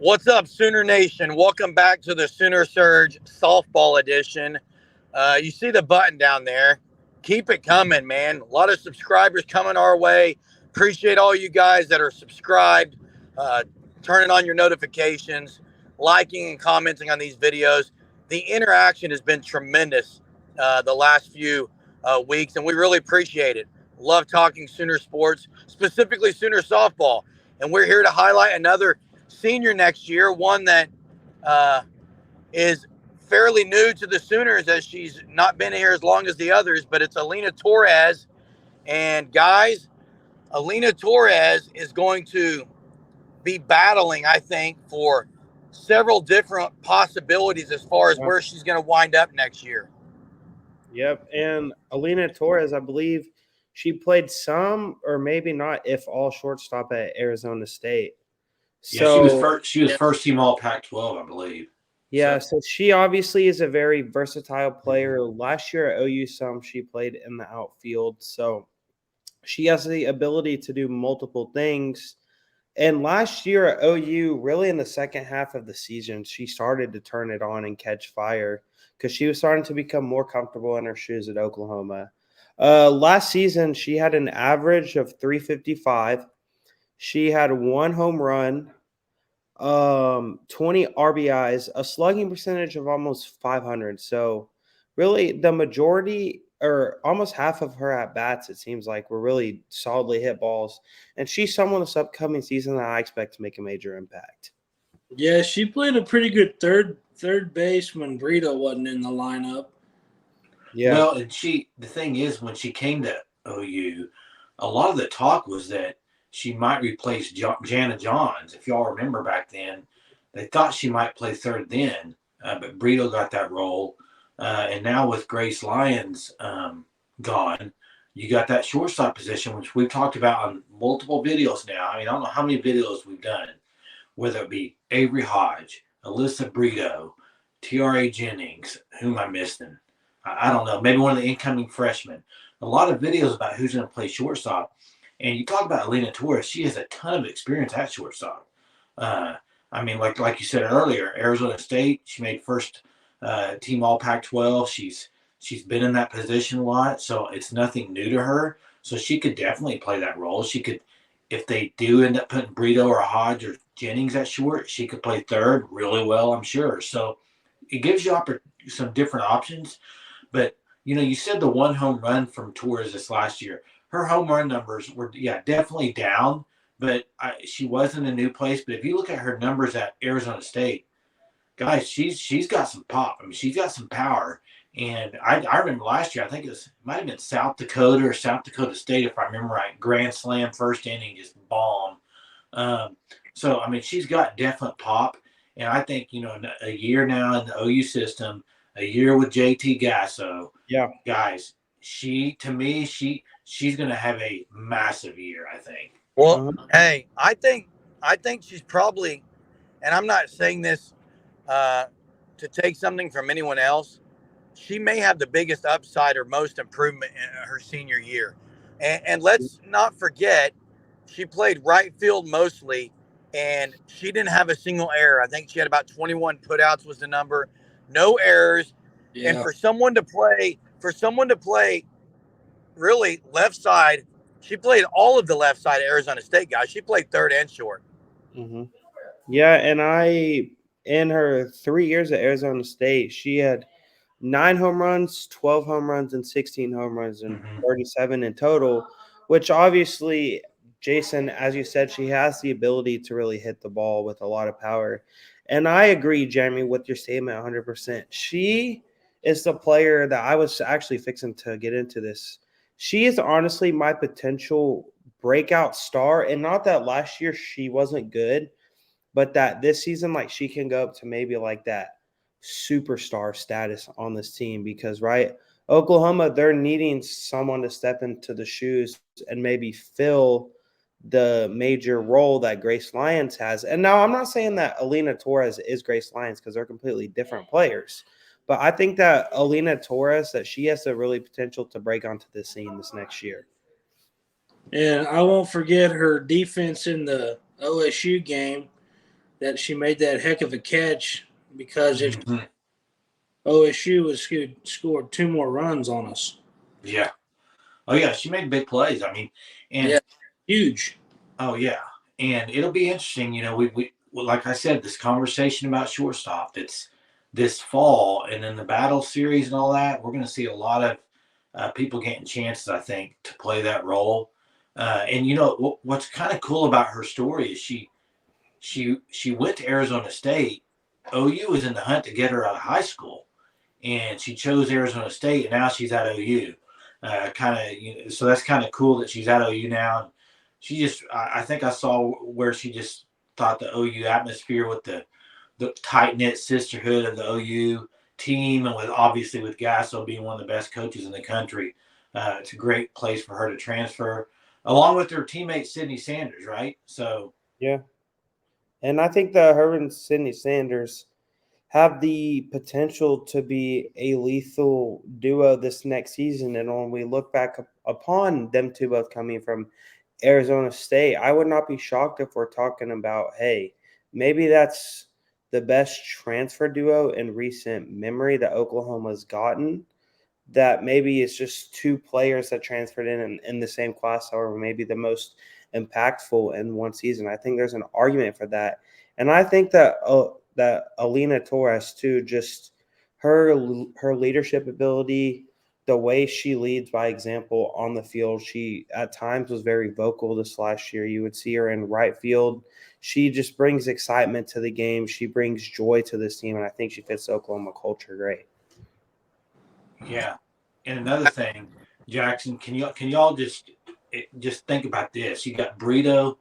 What's up, Sooner Nation? Welcome back to the Sooner Surge Softball Edition. You see the button down there. Keep it coming, man. A lot of subscribers coming our way. Appreciate all you guys that are subscribed, uh, turning on your notifications, liking and commenting on these videos. The interaction has been tremendous the last few weeks, and we really appreciate it. Love talking Sooner sports, specifically Sooner softball. And we're here to highlight another senior next year, one that uh, is fairly new to the Sooners as she's not been here as long as the others, but it's Alynah Torres. And guys, Alynah Torres is going to be battling, I think, for several different possibilities as far as Yeah. where she's going to wind up next year. Yep. And Alynah Torres, I believe she played some or maybe not, if all, shortstop at Arizona State. Yeah, she was So, first. She was first team All Pac-12, I believe. yeah, so she obviously is a very versatile player. Last year at OU, she played in the outfield. So she has the ability to do multiple things. And last year at OU, really in the second half of the season, she started to turn it on and catch fire because she was starting to become more comfortable in her shoes at Oklahoma. Last season, she had an average of 355. She had one home run, 20 RBIs, a slugging percentage of almost 500. So really the majority or almost half of her at bats, it seems like, were really solidly hit balls. And she's someone this upcoming season that I expect to make a major impact. Yeah, she played a pretty good third base when Brito wasn't in the lineup. Yeah. Well, and the thing is, when she came to OU, a lot of the talk was that she might replace Jana Johns. If y'all remember back then, they thought she might play third then, but Brito got that role. And now with Grace Lyons gone, you got that shortstop position, which we've talked about on multiple videos now. I mean, I don't know how many videos we've done, whether it be Avery Hodge, Alyssa Brito, T.R.A. Jennings, whom I missed. I don't know, maybe one of the incoming freshmen. A lot of videos about who's going to play shortstop. And you talk about Alynah Torres, she has a ton of experience at shortstop. I mean, like you said earlier, Arizona State, she made first team All Pac-12. She's been in that position a lot, so it's nothing new to her. So she could definitely play that role. She could, if they do end up putting Brito or Hodge or Jennings at short, she could play third really well, I'm sure. So it gives you some different options. But, you said the one home run from Torres this last year. Her home run numbers were, definitely down, but she was in a new place. But if you look at her numbers at Arizona State, guys, she's got some pop. I mean, she's got some power. And I remember last year, I think it might have been South Dakota or South Dakota State, if I remember right. Grand slam, first inning, just bomb. So, I mean, she's got definite pop. And I think, a year now in the OU system, a year with JT Gasso. Yeah. Guys, she's going to have a massive year, I think. Well, hey, I think she's probably, and I'm not saying this to take something from anyone else, she may have the biggest upside or most improvement in her senior year. And let's not forget, she played right field mostly, and she didn't have a single error. I think she had about 21 putouts was the number, no errors. Yeah. And for someone to play really left side, she played all of the left side of Arizona State, guys. She played third and short. Mm-hmm. Yeah, and in her 3 years at Arizona State, she had 9 home runs, 12 home runs, and 16 home runs, and 37 in total, which obviously, Jason, as you said, she has the ability to really hit the ball with a lot of power. And I agree, Jeremy, with your statement 100%. She is the player that I was actually fixing to get into this. She is honestly my potential breakout star, and not that last year she wasn't good, but that this season, like, she can go up to maybe like that superstar status on this team because, right, Oklahoma, they're needing someone to step into the shoes and maybe fill the major role that Grace Lyons has. And now I'm not saying that Alynah Torres is Grace Lyons because they're completely different players. But I think that Alynah Torres, that she has the really potential to break onto this scene this next year. And I won't forget her defense in the OSU game. that she made that heck of a catch because if Mhm. OSU was scored 2 more runs on us. Yeah. Oh yeah, she made big plays. I mean, and Yeah, huge. oh yeah, and it'll be interesting. We well, like I said, this conversation about shortstop. It's this fall, and then the battle series and all that. We're going to see a lot of people getting chances, I think, to play that role. And what's kind of cool about her story is she went to Arizona State. OU was in the hunt to get her out of high school, and she chose Arizona State, and now she's at OU. So that's kind of cool that she's at OU now. And I think I saw where she just thought the OU atmosphere with the tight knit sisterhood of the OU team, and obviously with Gasso being one of the best coaches in the country, it's a great place for her to transfer, along with her teammate Sydney Sanders, right? So Yeah. And I think that her and Sydney Sanders have the potential to be a lethal duo this next season. And when we look back upon them two both coming from Arizona State, I would not be shocked if we're talking about, hey, maybe that's the best transfer duo in recent memory that Oklahoma's gotten. That maybe it's just two players that transferred in the same class, or maybe the most impactful in one season. I think there's an argument for that, and I think that Alynah Torres too, just her leadership ability, the way she leads by example on the field. She at times was very vocal this last year. You would see her in right field. She just brings excitement to the game. She brings joy to this team, and I think she fits the Oklahoma culture great. yeah, and another thing, Jackson, can y'all just think about this? You got Brito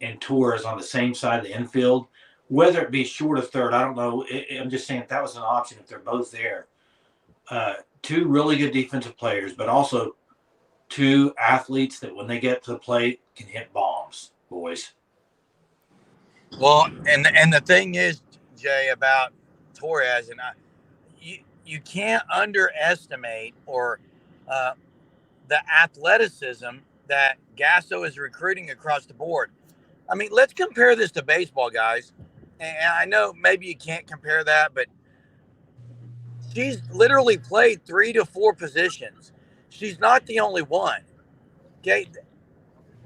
and Torres on the same side of the infield, whether it be short of third, I don't know. I'm just saying if that was an option, if they're both there. Two really good defensive players, but also two athletes that when they get to the plate can hit bombs, boys. Well, and the thing is, Jay, about Torres, and you can't underestimate or uh, the athleticism that Gasso is recruiting across the board. I mean, let's compare this to baseball, guys. And I know maybe you can't compare that, but she's literally played 3 to 4 positions. She's not the only one. Okay,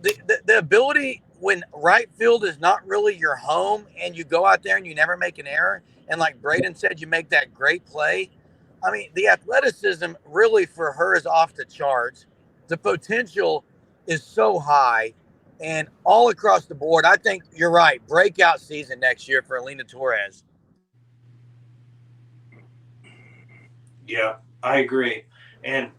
the ability when right field is not really your home and you go out there and you never make an error, and like Braden said, you make that great play. I mean, the athleticism really for her is off the charts. The potential is so high, and all across the board. I think you're right. Breakout season next year for Alynah Torres. Yeah, I agree. And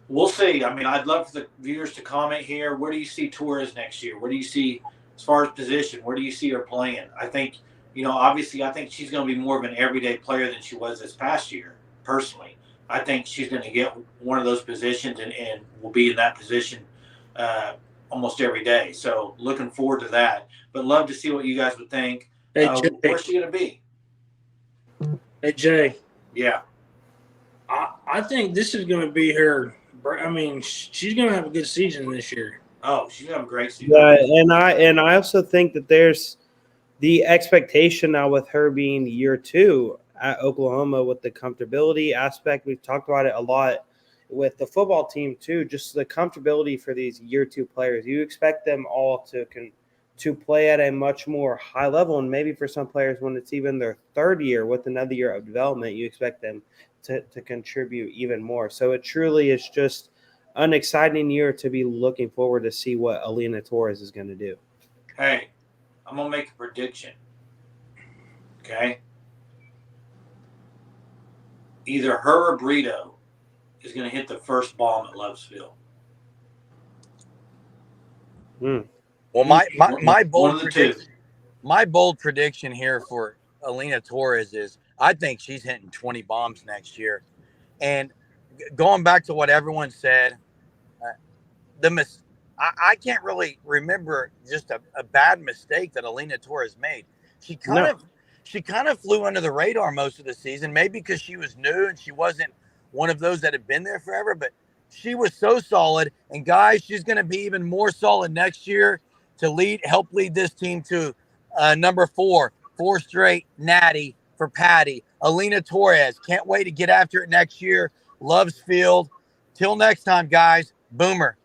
we'll see. I mean, I'd love for the viewers to comment here. Where do you see Torres next year? Where do you see, as far as position, where do you see her playing? I think, obviously, I think she's going to be more of an everyday player than she was this past year, personally. I think she's going to get one of those positions and will be in that position almost every day. So looking forward to that. But love to see what you guys would think. Hey, Jay. Where's she going to be? Hey, Jay. Yeah. I think this is going to be her. I mean, she's going to have a good season this year. Oh, she's going to have a great season. Yeah, and I also think that there's the expectation now with her being year 2 at Oklahoma with the comfortability aspect. We've talked about it a lot with the football team too, just the comfortability for these year 2 players. You expect them all to play at a much more high level, and maybe for some players when it's even their third year with another year of development, you expect them to contribute even more. So it truly is just an exciting year to be looking forward to see what Alynah Torres is going to do. Hey, I'm going to make a prediction. Okay? Either her or Brito is going to hit the first bomb at Love'sville. Well, my bold prediction. My bold prediction here for Alynah Torres is I think she's hitting 20 bombs next year. And going back to what everyone said, I can't really remember just a bad mistake that Alynah Torres made. She kind of flew under the radar most of the season, maybe because she was new and she wasn't one of those that had been there forever, but she was so solid. And guys, she's going to be even more solid next year to help lead this team to Number 4 straight natty for Patty. Alynah Torres. Can't wait to get after it next year. Loves field. Till next time, guys. Boomer.